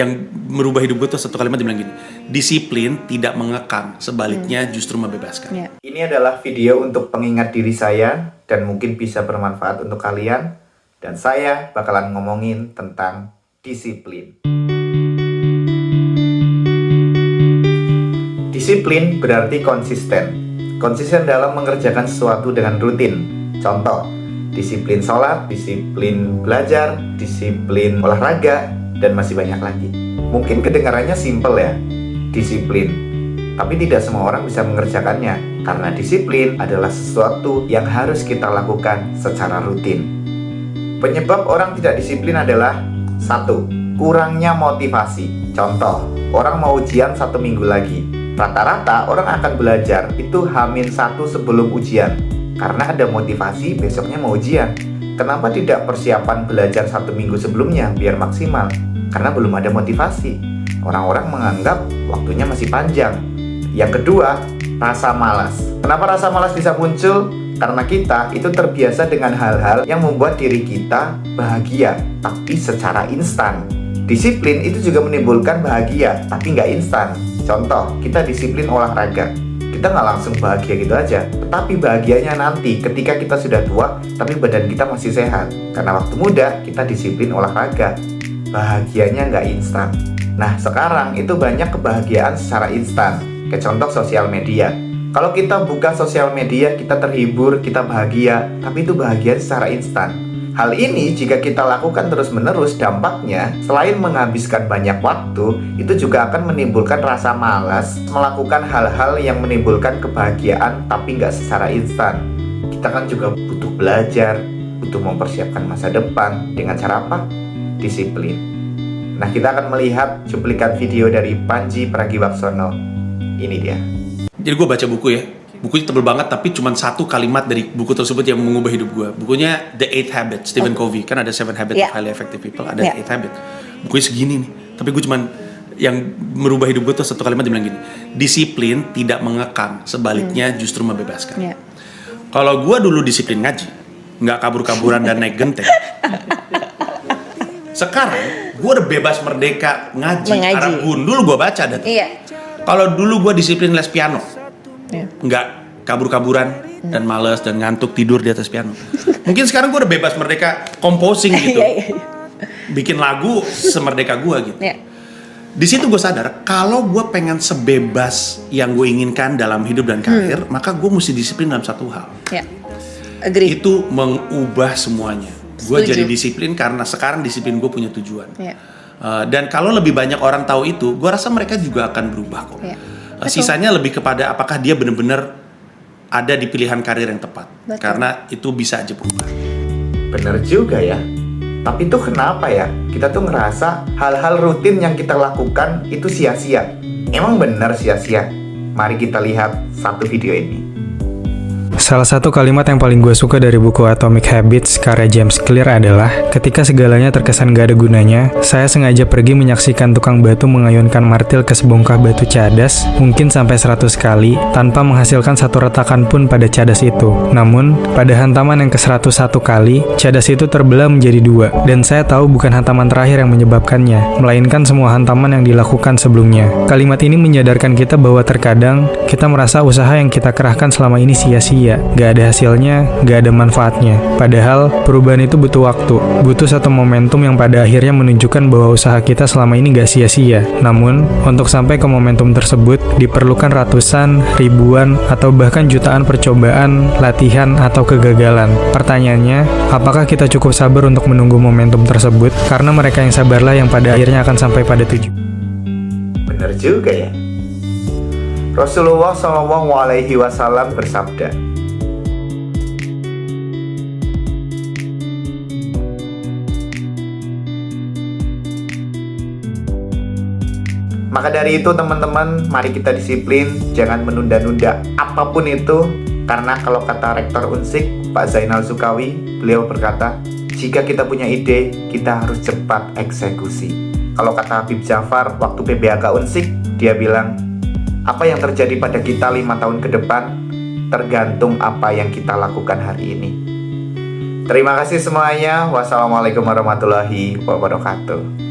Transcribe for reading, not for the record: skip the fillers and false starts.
Yang merubah hidup gue tuh satu kalimat, dia bilang gini, disiplin tidak mengekang, sebaliknya justru membebaskan. Ini adalah video untuk pengingat diri saya dan mungkin bisa bermanfaat untuk kalian. Dan saya bakalan ngomongin tentang disiplin. Disiplin berarti konsisten. Konsisten dalam mengerjakan sesuatu dengan rutin. Contoh, disiplin sholat, disiplin belajar, disiplin olahraga, dan masih banyak lagi. Mungkin kedengarannya simple ya, disiplin. Tapi tidak semua orang bisa mengerjakannya, karena disiplin adalah sesuatu yang harus kita lakukan secara rutin. Penyebab orang tidak disiplin adalah 1. Kurangnya motivasi. Contoh, orang mau ujian 1 minggu lagi. Rata-rata orang akan belajar itu H-1 sebelum ujian, karena ada motivasi besoknya mau ujian. Kenapa tidak persiapan belajar 1 minggu sebelumnya biar maksimal? Karena belum ada motivasi. Orang-orang menganggap waktunya masih panjang. Yang kedua, rasa malas. Kenapa rasa malas bisa muncul? Karena kita itu terbiasa dengan hal-hal yang membuat diri kita bahagia, tapi secara instan. Disiplin itu juga menimbulkan bahagia, tapi nggak instan. Contoh, kita disiplin olahraga. Kita nggak langsung bahagia gitu aja, tetapi bahagianya nanti ketika kita sudah tua, tapi badan kita masih sehat. Karena waktu muda, kita disiplin olahraga. Bahagianya nggak instan. Nah, sekarang itu banyak kebahagiaan secara instan. Kayak contoh sosial media. Kalau kita buka sosial media, kita terhibur, kita bahagia, tapi itu bahagia secara instan. Hal ini jika kita lakukan terus-menerus, dampaknya selain menghabiskan banyak waktu, itu juga akan menimbulkan rasa malas melakukan hal-hal yang menimbulkan kebahagiaan tapi nggak secara instan. Kita kan juga butuh belajar, butuh mempersiapkan masa depan. Dengan cara apa? Disiplin. Nah, kita akan melihat cuplikan video dari Panji Pragiwaksono. Ini dia. Jadi gue baca buku ya, bukunya tebel banget tapi cuma satu kalimat dari buku tersebut yang mengubah hidup gue. Bukunya The 8 Habits, Stephen Covey. Kan ada 7 Habits of Highly Effective People, ada 8 Habits. Bukunya segini nih, tapi gue cuman yang merubah hidup gue tuh satu kalimat, dia bilang gini, disiplin tidak mengekang, sebaliknya justru membebaskan. Kalau gue dulu disiplin ngaji, nggak kabur-kaburan dan naik genteng. Sekarang gue udah bebas merdeka ngaji. Arab gundul gue baca dan kalau dulu gue disiplin les piano, nggak kabur-kaburan dan males dan ngantuk tidur di atas piano. Mungkin sekarang gue udah bebas merdeka composing gitu, bikin lagu semerdeka gue gitu. Di situ gue sadar kalau gue pengen sebebas yang gue inginkan dalam hidup dan karir, maka gue mesti disiplin dalam satu hal. Itu mengubah semuanya. Gue jadi disiplin karena sekarang disiplin gue punya tujuan. Dan kalau lebih banyak orang tahu itu, gue rasa mereka juga akan berubah kok. Sisanya lebih kepada apakah dia benar-benar ada di pilihan karir yang tepat. Karena itu bisa aja berubah. Bener juga ya. Tapi itu kenapa ya? Kita tuh ngerasa hal-hal rutin yang kita lakukan itu sia-sia. Emang bener sia-sia? Mari kita lihat satu video ini. Salah satu kalimat yang paling gue suka dari buku Atomic Habits karya James Clear adalah, ketika segalanya terkesan gak ada gunanya, saya sengaja pergi menyaksikan tukang batu mengayunkan martil ke sebongkah batu cadas, mungkin sampai 100 kali, tanpa menghasilkan satu retakan pun pada cadas itu. Namun, pada hantaman yang ke-101 kali, cadas itu terbelah menjadi 2, dan saya tahu bukan hantaman terakhir yang menyebabkannya, melainkan semua hantaman yang dilakukan sebelumnya. Kalimat ini menyadarkan kita bahwa terkadang, kita merasa usaha yang kita kerahkan selama ini sia-sia. Gak ada hasilnya, gak ada manfaatnya. Padahal, perubahan itu butuh waktu, butuh satu momentum yang pada akhirnya menunjukkan bahwa usaha kita selama ini gak sia-sia. Namun, untuk sampai ke momentum tersebut, diperlukan ratusan, ribuan, atau bahkan jutaan percobaan, latihan, atau kegagalan. Pertanyaannya, apakah kita cukup sabar untuk menunggu momentum tersebut? Karena mereka yang sabarlah yang pada akhirnya akan sampai pada tujuan. Bener juga ya. Rasulullah SAW bersabda, maka dari itu teman-teman, mari kita disiplin, jangan menunda-nunda apapun itu. Karena kalau kata Rektor Unsik, Pak Zainal Sukawi, beliau berkata, jika kita punya ide, kita harus cepat eksekusi. Kalau kata Habib Jafar, waktu PBHK Unsik, dia bilang, apa yang terjadi pada kita 5 tahun ke depan, tergantung apa yang kita lakukan hari ini. Terima kasih semuanya. Wassalamualaikum warahmatullahi wabarakatuh.